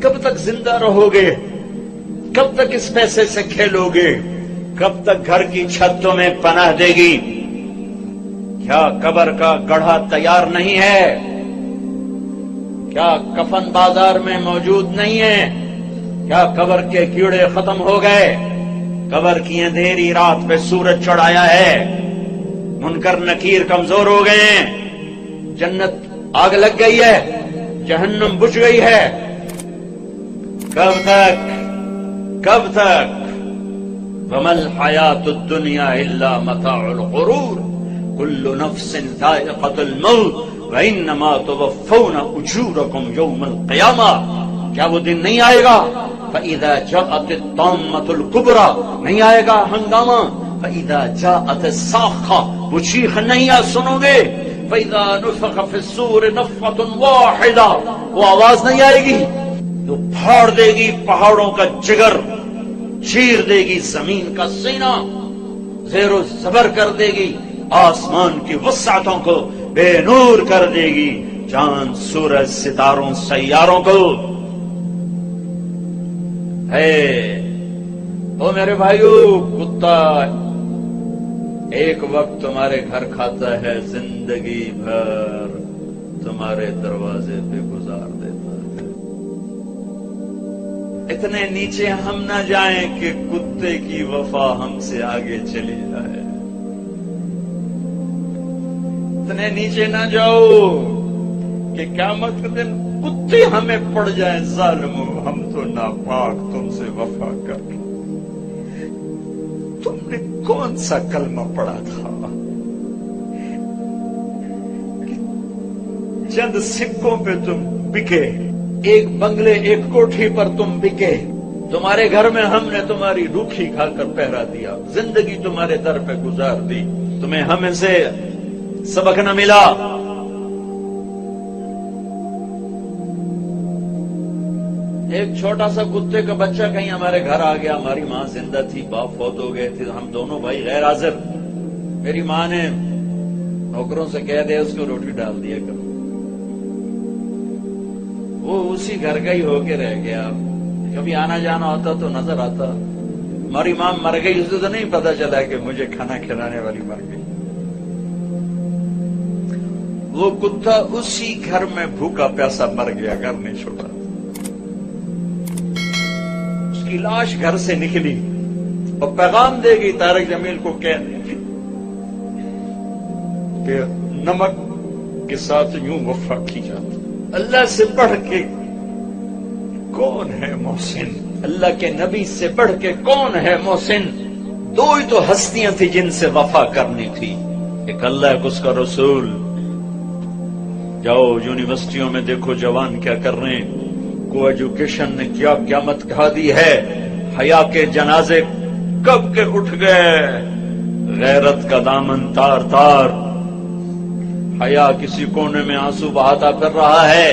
کب تک زندہ رہو گے؟ کب تک اس پیسے سے کھیلو گے؟ کب تک گھر کی چھت تمہیں پناہ دے گی؟ کیا قبر کا گڑھا تیار نہیں ہے؟ کیا کفن بازار میں موجود نہیں ہے؟ کیا قبر کے کیڑے ختم ہو گئے؟ قبر کی اندھیری رات پہ سورج چڑھ آیا ہے، منکر نکیر کمزور ہو گئے ہیں، جنت آگ لگ گئی ہے، جہنم بجھ گئی ہے۔ کب تک؟ کب تک؟ وَمَا الْحَيَاةُ الدُّنْيَا إِلَّا مَتَاعُ الْغُرُورِ كُلُّ نَفْسٍ ذَائِقَةُ الْمَوْتِ وَإِنَّمَا تُوَفَّوْنَ أُجُورَكُمْ يَوْمَ الْقِيَامَةِ، کیا وہ دن نہیں آئے گا؟ فَإِذَا جَاءَتِ الطَّامَّةُ الْكُبْرَى، نہیں آئے گا ہنگامہ؟ فَإِذَا جَاءَتِ الصَّاخَّةُ، وہ چیخ نہیں سنو گے؟ فَإِذَا نُفِخَ فِي الصُّورِ نَفْخَةٌ وَاحِدَةٌ، وہ آواز نہیں آئے گی جو پھاڑ دے گی پہاڑوں کا جگر، چیر دے گی زمین کا سینہ، زیر و زبر کر دے گی آسمان کی وسعتوں کو، بے نور کر دے گی چاند سورج ستاروں سیاروں کو۔ ہے او میرے بھائیو، کتا ایک وقت تمہارے گھر کھاتا ہے، زندگی بھر تمہارے دروازے پہ گزار دیتا ہے۔ اتنے نیچے ہم نہ جائیں کہ کتے کی وفا ہم سے آگے چلی جائے، اتنے نیچے نہ جاؤ کہ قیامت کے دن کتے ہمیں پڑ جائیں، ظالمو ہم تو ناپاک تم سے وفا کر۔ تم نے کون سا کلمہ پڑھا تھا؟ چند سکوں پہ تم بکے، ایک بنگلے ایک کوٹھی پر تم بکے، تمہارے گھر میں ہم نے تمہاری روکھی کھا کر پہرا دیا، زندگی تمہارے در پہ گزار دی، تمہیں ہمیں سے سبق نہ ملا۔ ایک چھوٹا سا کتے کا بچہ کہیں ہمارے گھر آ گیا، ہماری ماں زندہ تھی، باپ فوت ہو گئے تھے، ہم دونوں بھائی غیر حاضر، میری ماں نے نوکروں سے کہہ دیا اس کو روٹی ڈال دیا کرو، وہ اسی گھر کا ہی ہو کے رہ گیا، کبھی آنا جانا ہوتا تو نظر آتا۔ ہماری ماں مر گئی، اسے تو نہیں پتا چلا کہ مجھے کھانا کھلانے والی مر گئی۔ وہ کتا اسی گھر میں بھوکا پیاسا مر گیا، گھر نہیں چھوڑا، اس کی لاش گھر سے نکلی اور پیغام دے گی طارق جمیل کو کہ نمک کے ساتھ یوں وفا کی جاتی۔ اللہ سے بڑھ کے کون ہے محسن؟ اللہ کے نبی سے بڑھ کے کون ہے محسن؟ دو ہی تو ہستیاں تھی جن سے وفا کرنی تھی، ایک اللہ ایک اس کا رسول۔ جاؤ یونیورسٹیوں میں دیکھو جوان کیا کر رہے ہیں، کو ایجوکیشن نے کیا قیامت کھا دی ہے، حیا کے جنازے کب کے اٹھ گئے، غیرت کا دامن تار تار، حیا کسی کونے میں آنسو بہاتا پھر رہا ہے۔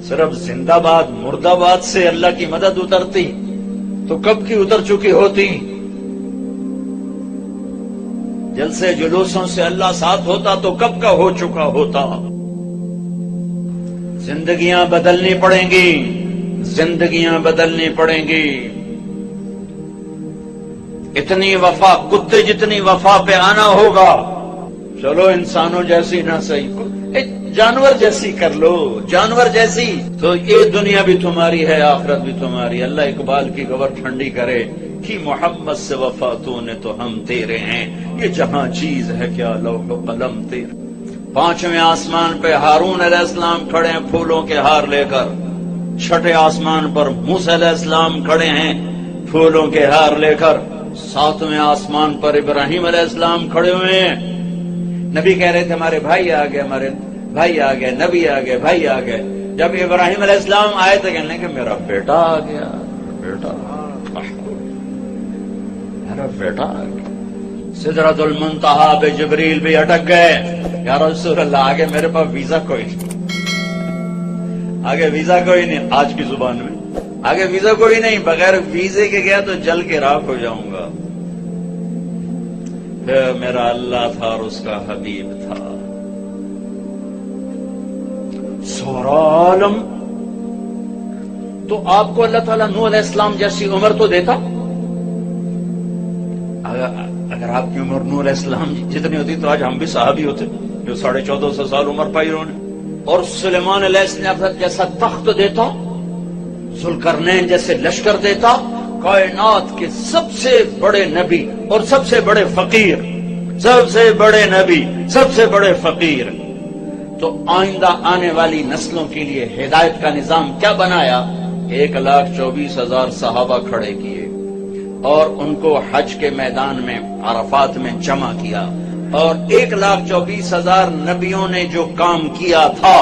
صرف زندہ باد مردہ باد سے اللہ کی مدد اترتی تو کب کی اتر چکی ہوتی، جلسے جلوسوں سے اللہ ساتھ ہوتا تو کب کا ہو چکا ہوتا۔ زندگیاں بدلنی پڑیں گی، زندگیاں بدلنی پڑیں گی۔ اتنی وفا، کتے جتنی وفا پہ آنا ہوگا۔ چلو انسانوں جیسی نہ صحیح، جانور جیسی کر لو، جانور جیسی، تو یہ دنیا بھی تمہاری ہے، آخرت بھی تمہاری۔ اللہ اقبال کی گور ٹھنڈی کرے کہ محمد سے وفا تو نے تو ہم تیرے ہیں، یہ جہاں چیز ہے کیا لوح و قلم تیرے۔ پانچویں آسمان پہ ہارون علیہ السلام کھڑے ہیں پھولوں کے ہار لے کر، چھٹے آسمان پر موسیٰ علیہ السلام کھڑے ہیں پھولوں کے ہار لے کر، ساتویں آسمان پر ابراہیم علیہ السلام کھڑے ہوئے ہیں۔ نبی کہہ رہے تھے ہمارے بھائی آ گئے، ہمارے بھائی آ گئے، نبی آ گئے، بھائی آ گئے۔ جب ابراہیم علیہ السلام آئے تو کہنے کہ میرا بیٹا آ گیا، بیٹا میرا بیٹا آ گیا۔ سدرۃ المنتہا پہ جبریل بھی اٹک گئے، یا رسول اللہ آگے میرے پاس ویزا کوئی نہیں، آگے ویزا کوئی نہیں، آج کی زبان میں آگے ویزا کوئی نہیں، بغیر ویزے کے گیا تو جل کے راکھ ہو جاؤں گا۔ پھر میرا اللہ تھا اور اس کا حبیب تھا۔ سورا عالم. تو آپ کو اللہ تعالیٰ نوح علیہ السلام جیسی عمر تو دیتا. اگر آپ کی عمر نوح علیہ السلام جتنی ہوتی تو آج ہم بھی صحابی ہوتے جو 1450 سال عمر پائی انہوں نے. اور سلیمان علیہ السلام جیسا تخت دیتا, ذوالقرنین جیسے لشکر دیتا, کائنات کے سب سے بڑے نبی اور سب سے بڑے فقیر, سب سے بڑے نبی سب سے بڑے فقیر. تو آئندہ آنے والی نسلوں کے لیے ہدایت کا نظام کیا بنایا؟ 1,24,000 صحابہ کھڑے کیے اور ان کو حج کے میدان میں عرفات میں جمع کیا, اور 1,24,000 نبیوں نے جو کام کیا تھا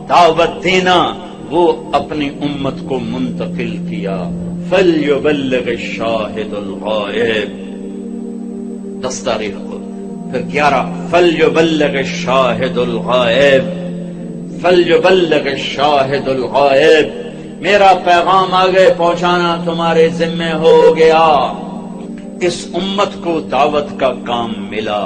دعوت دینا, وہ اپنی امت کو منتقل کیا. فَلْيُبَلِّغِ الشَّاهِدُ الْغَائِبَ 10 تاریخ کو. پھر 11 فَلْيُبَلِّغِ الشَّاهِدُ الْغَائِبَ فَلْيُبَلِّغِ الشَّاهِدُ الْغَائِبَ. میرا پیغام آگے پہنچانا تمہارے ذمہ ہو گیا. اس امت کو دعوت کا کام ملا,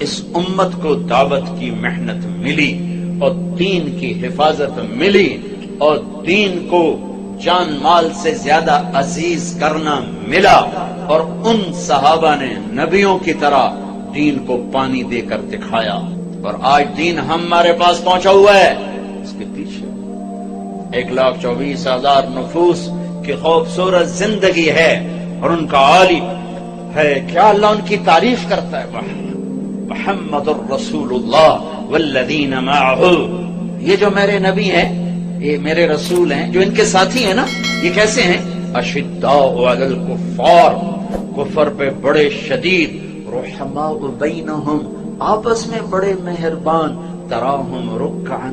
اس امت کو دعوت کی محنت ملی, اور دین کی حفاظت ملی, اور دین کو جان مال سے زیادہ عزیز کرنا ملا. اور ان صحابہ نے نبیوں کی طرح دین کو پانی دے کر دکھایا, اور آج دین ہمارے پاس پہنچا ہوا ہے. اس کے پیچھے 1,24,000 نفوس کی خوبصورت زندگی ہے, اور ان کا عالم ہے. کیا اللہ ان کی تعریف کرتا ہے؟ محمد الرسول اللہ والذین معہ. یہ جو میرے نبی ہیں, یہ میرے رسول ہیں, جو ان کے ساتھی ہیں نا, یہ کیسے ہیں؟ اشداء علی الکفار, کفر پہ بڑے شدید, رحماء بینہم, آپس میں بڑے مہربان, تراہم رکعا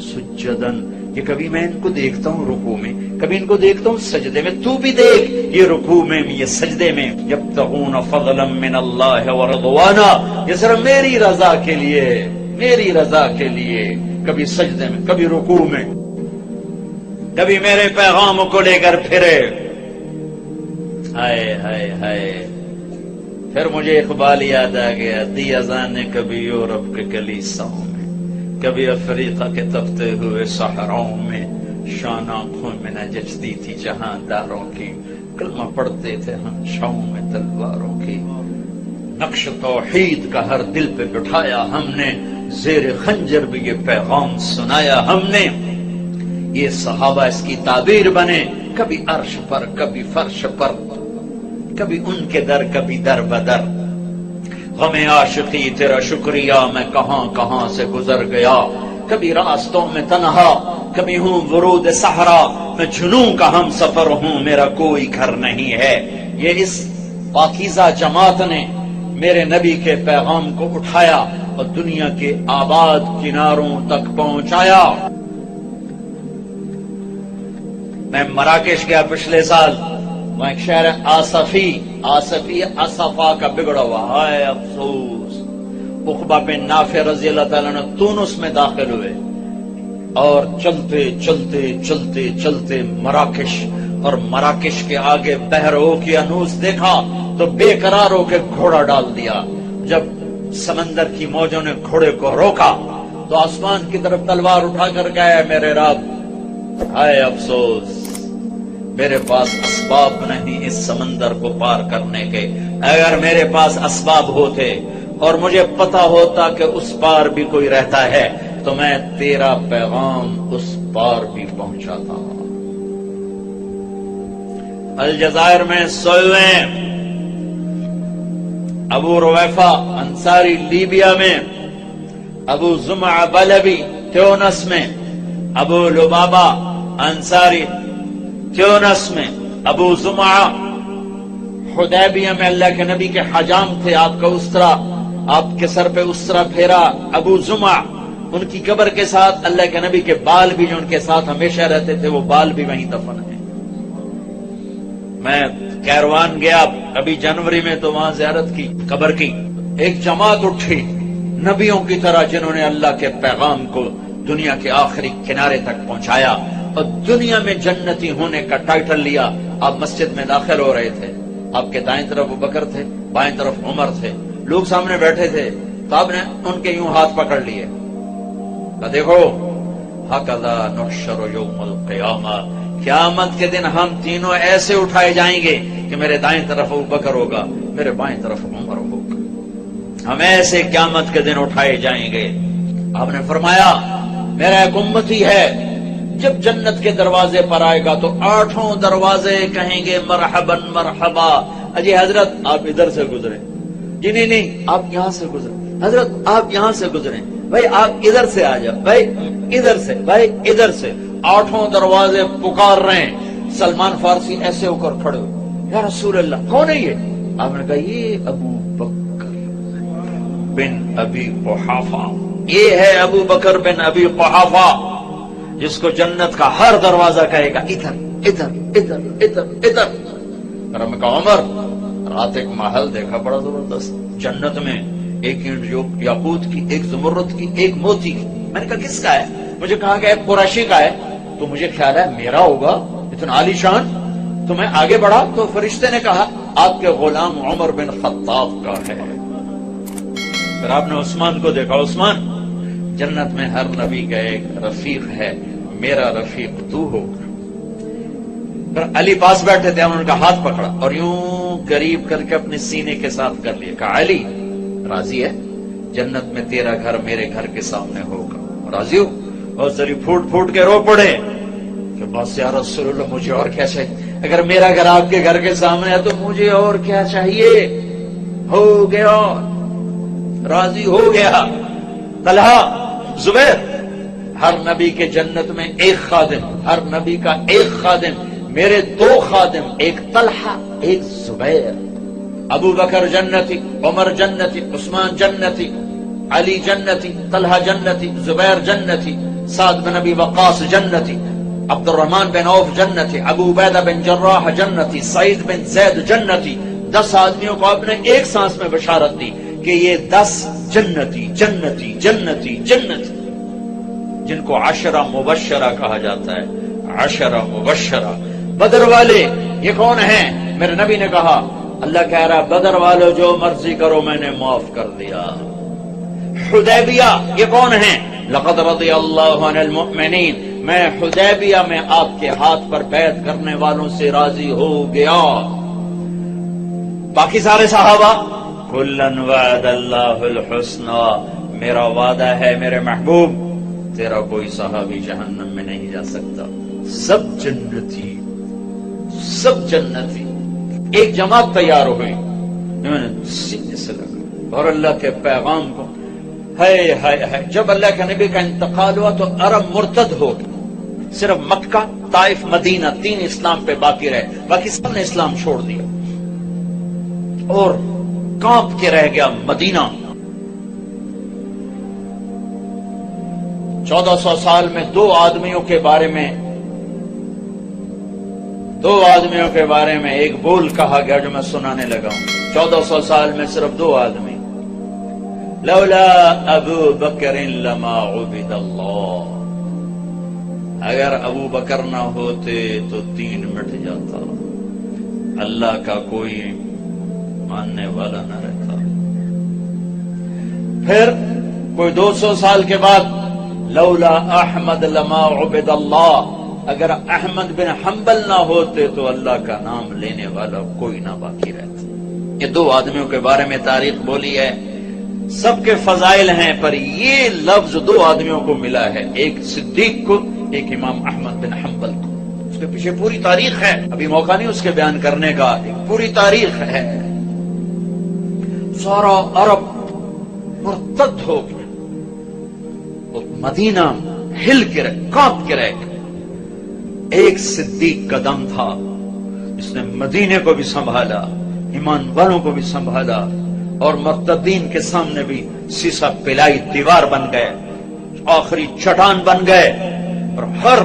سجدا. یہ کبھی میں ان کو دیکھتا ہوں رکوع میں, کبھی ان کو دیکھتا ہوں سجدے میں. تو بھی دیکھ, یہ رکوع میں, یہ سجدے میں, یبتغون فضلا من اللہ ورضوانا, یہ صرف میری رضا کے لیے, میری رضا کے لیے. کبھی سجدے میں, کبھی رکوع میں, کبھی میرے پیغام کو لے کر پھرے. ہائے ہائے ہائے. پھر مجھے اقبال یاد آ گیا, دی اذان نے کبھی یورپ کے کلیساؤں میں, کبھی افریقہ کے تپتے ہوئے صحراؤں میں, شان آنکھوں میں نہ جچتی تھی جہاں داروں کی, کلمہ پڑھتے تھے ہم چھاؤں میں تلواروں کی. نقش توحید کا ہر دل پہ بٹھایا ہم نے, زیر خنجر بھی یہ پیغام سنایا ہم نے. یہ صحابہ اس کی تعبیر بنے, کبھی عرش پر, کبھی فرش پر, کبھی ان کے در, کبھی در بدر. غم عاشقی تیرا شکریہ میں کہاں کہاں سے گزر گیا, کبھی راستوں میں تنہا, کبھی ہوں ورود صحرا, میں جنوں کا ہم سفر ہوں, میرا کوئی گھر نہیں ہے. یہ اس پاکیزہ جماعت نے میرے نبی کے پیغام کو اٹھایا اور دنیا کے آباد کناروں تک پہنچایا. میں مراکش گیا پچھلے سال, وہاں ایک شہر آصفی, اصفا کا بگڑا ہوا, ہائے افسوس. عقبہ بن نافع رضی اللہ تعالیٰ نے تونس میں داخل ہوئے, اور چلتے چلتے چلتے چلتے مراکش, اور مراکش کے آگے بحر اوقیانوس دیکھا تو بے قرار ہو کے گھوڑا ڈال دیا. جب سمندر کی موجوں نے گھوڑے کو روکا تو آسمان کی طرف تلوار اٹھا کر گئے, میرے رب ہائے افسوس, میرے پاس اسباب نہیں اس سمندر کو پار کرنے کے. اگر میرے پاس اسباب ہوتے اور مجھے پتا ہوتا کہ اس پار بھی کوئی رہتا ہے تو میں تیرا پیغام اس پار بھی پہنچاتا. الجزائر میں سوئے ابو رویفہ انصاری لیبیا میں, ابو زمع بلبی تیونس میں, ابو لبابہ انصاری تیونس میں, ابو زمع حدیبیہ میں اللہ کے نبی کے حجام تھے, آپ کا اسرا, آپ کے سر پہ اسرا پھیرا. ابو زمع, ان کی قبر کے ساتھ اللہ کے نبی کے بال بھی جو ان کے ساتھ ہمیشہ رہتے تھے وہ بال بھی وہیں دفن ہیں. میں کیروان گیا ابھی جنوری میں تو وہاں زیارت کی قبر کی. ایک جماعت اٹھی نبیوں کی طرح جنہوں نے اللہ کے پیغام کو دنیا کے آخری کنارے تک پہنچایا اور دنیا میں جنتی ہونے کا ٹائٹل لیا. آپ مسجد میں داخل ہو رہے تھے, آپ کے دائیں طرف ابو بکر تھے, بائیں طرف عمر تھے, لوگ سامنے بیٹھے تھے, تو آپ نے ان کے یوں ہاتھ پکڑ لیے. دیکھو ہکذا نحشر یوم القیامہ، قیامت کے دن ہم تینوں ایسے اٹھائے جائیں گے کہ میرے دائیں طرف ابو بکر ہوگا، میرے بائیں طرف عمر ہوگا، ہم ایسے قیامت کے دن اٹھائے جائیں گے۔ آپ نے فرمایا میرا ایک امتی ہے، جب جنت کے دروازے پر آئے گا تو 8 دروازے کہیں گے مرحبا مرحبا۔ اجی حضرت آپ ادھر سے گزرے، جی نہیں آپ یہاں سے گزرے، حضرت آپ یہاں سے گزرے، بھائی آپ ادھر سے آ جاؤ، بھائی ادھر سے، بھائی ادھر سے۔ 8 دروازے پکار رہے ہیں۔ سلمان فارسی ایسے ہو کر کھڑے ہوئے، یا رسول اللہ کون ہے یہ؟ آپ نے کہا یہ ابو بکر بن ابی قحافہ، یہ ہے ابو بکر بن ابی قحافہ، جس کو جنت کا ہر دروازہ کہے گا ادھر ادھر ادھر ادھر ادھر۔ اور میں کہا عمر رات ایک محل دیکھا بڑا زبردست، جنت میں ایک اینٹ یاقوت کی، ایک زمرد کی، ایک موتی کی۔ میں نے کہا کس کا ہے؟ مجھے کہا کہ ایک قریشی کا ہے، تو مجھے خیال ہے میرا ہوگا، اتنا عالی شان۔ تو میں آگے بڑھا تو فرشتے نے کہا آپ کے غلام عمر بن خطاب کا ہے۔ پھر آپ نے عثمان کو دیکھا، عثمان جنت میں ہر نبی کا ایک رفیق ہے، میرا رفیق تو ہوگا۔ پھر علی پاس بیٹھے تھے، انہوں نے کا ہاتھ پکڑا اور یوں قریب کر کے اپنے سینے کے ساتھ کر لیا، کہا علی راضی ہے؟ جنت میں تیرا گھر میرے گھر کے سامنے ہوگا، راضی ہو؟ اور ذری پھوٹ پھوٹ کے رو پڑے کہ بس یا رسول اللہ مجھے اور کیا چاہیے؟ اگر میرا گھر آپ کے گھر کے سامنے ہے تو مجھے اور کیا چاہیے؟ ہو گیا، راضی ہو گیا۔ طلحہ زبیر، ہر نبی کے جنت میں ایک خادم، ہر نبی کا ایک خادم، میرے 2 خادم، ایک طلحہ ایک زبیر۔ ابو بکر جنتی، عمر جنتی، عثمان جنتی، علی جنتی، طلحہ جنتی، زبیر جنتی، سعد بن ابی وقاص جنتی، عبد الرحمن بن عوف جنتی، ابو عبیدہ بن جراح جنتی، سعید بن زید جنتی۔ 10 آدمیوں کو آپ نے ایک سانس میں بشارت دی کہ یہ 10 جنتی جنتی جنتی جنتی، جن کو 10 مبشرہ کہا جاتا ہے، 10 مبشرہ۔ بدر والے یہ کون ہیں؟ میرے نبی نے کہا اللہ کہہ رہا بدر والو جو مرضی کرو میں نے معاف کر دیا۔ حدیبیہ یہ کون ہیں؟ لقد رضی اللہ عن المؤمنین، میں حدیبیہ میں آپ کے ہاتھ پر بیعت کرنے والوں سے راضی ہو گیا۔ باقی سارے صحابہ کلن وعد اللہ الحسنى، میرا وعدہ ہے میرے محبوب تیرا کوئی صحابی جہنم میں نہیں جا سکتا، سب جنتی، سب جنتی۔ ایک جماعت تیار ہوئی، انہوں نے سینے سے لگا اور اللہ کے پیغام کو ہے جب اللہ کے نبی کا انتقال ہوا تو عرب مرتد ہو گئے، صرف مکہ، طائف، مدینہ 3 اسلام پہ باقی رہے، باقی سب نے اسلام چھوڑ دیا اور کانپ کے رہ گیا مدینہ۔ 1400 سال میں 2 آدمیوں کے بارے میں ایک بول کہا گیا جو میں سنانے لگا ہوں۔ 1400 سال میں صرف 2 آدمی، لولا ابو بکر لما عبد اللہ، اگر ابو بکر نہ ہوتے تو دین مٹ جاتا، اللہ کا کوئی ماننے والا نہ رہتا۔ پھر کوئی 200 سال کے بعد لولا احمد لما عبد اللہ، اگر احمد بن حنبل نہ ہوتے تو اللہ کا نام لینے والا کوئی نہ باقی رہتا۔ یہ 2 آدمیوں کے بارے میں تاریخ بولی ہے، سب کے فضائل ہیں، پر یہ لفظ 2 آدمیوں کو ملا ہے، ایک صدیق کو، ایک امام احمد بن حنبل کو۔ اس کے پیچھے پوری تاریخ ہے، ابھی موقع نہیں اس کے بیان کرنے کا، ایک پوری تاریخ ہے۔ سارا عرب مرتد ہو گیا اور مدینہ ہل کے رہ، کانپ کے رہ گیا۔ ایک صدیق کا دم تھا، اس نے مدینے کو بھی سنبھالا، ایمان والوں کو بھی سنبھالا، اور مرتدین کے سامنے بھی سیسا پلائی دیوار بن گئے، آخری چٹان بن گئے، اور ہر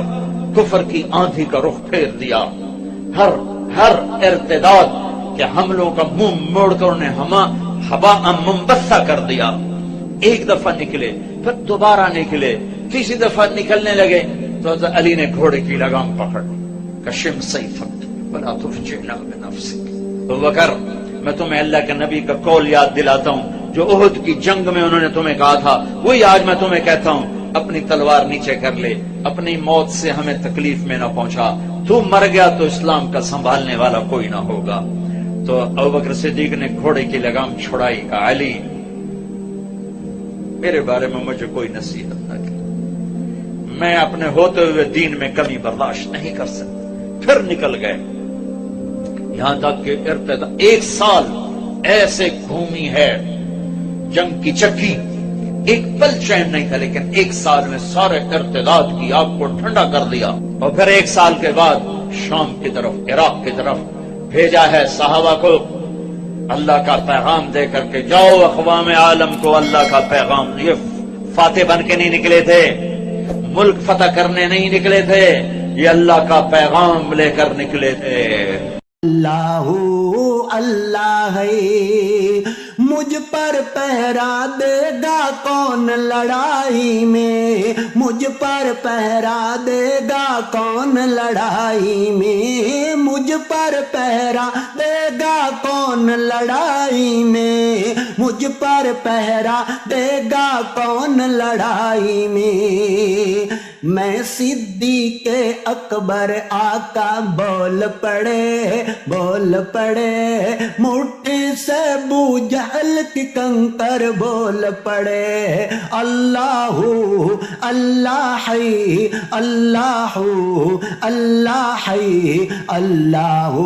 کفر کی آندھی کا رخ پھیر دیا، ہر ارتداد کے حملوں کا منہ موڑ کر انہیں ہوا منبثہ کر دیا۔ ایک دفعہ نکلے، پھر دوبارہ نکلے، تیسری دفعہ نکلنے لگے تو حضرت علی نے گھوڑے کی لگام پکڑ کشم سیفک ولا تفجعنا بنفسک۔ ابو بکر میں تمہیں اللہ کے نبی کا قول یاد دلاتا ہوں جو احد کی جنگ میں انہوں نے تمہیں کہا تھا، وہی آج میں تمہیں کہتا ہوں اپنی تلوار نیچے کر لے، اپنی موت سے ہمیں تکلیف میں نہ پہنچا، تو مر گیا تو اسلام کا سنبھالنے والا کوئی نہ ہوگا۔ تو ابوبکر صدیق نے گھوڑے کی لگام چھڑائی، کہا علی میرے بارے میں مجھے کوئی نصیحت نہ کی، میں اپنے ہوتے ہوئے دین میں کمی برداشت نہیں کر سکتا۔ پھر نکل گئے، یہاں تک کہ ایک سال ایسے گھومی ہے جنگ کی چکی، ایک پل چین نہیں تھا، لیکن ایک سال میں سارے ارتداد کی آگ کو ٹھنڈا کر دیا۔ اور پھر ایک سال کے بعد شام کی طرف، عراق کی طرف بھیجا ہے صحابہ کو اللہ کا پیغام دے کر کے، جاؤ اقوام عالم کو اللہ کا پیغام۔ یہ فاتح بن کے نہیں نکلے تھے، ملک فتح کرنے نہیں نکلے تھے، یہ اللہ کا پیغام لے کر نکلے تھے۔ اللہ اللہ ہے، مجھ پر پہرا دے گا کون لڑائی میں، مجھ پر پہرا دے گا کون لڑائی میں، مجھ پر پہرا دے گا کون لڑائی میں، مجھ پر پہرا دے گا کون لڑائی میں۔ میں صدیق اکبر آقا بول پڑے، بول پڑے، مٹھی سے ابو جہل کی کنکر بول پڑے، اللہ اللہ ہے، اللہ اللہ ہے، اللہ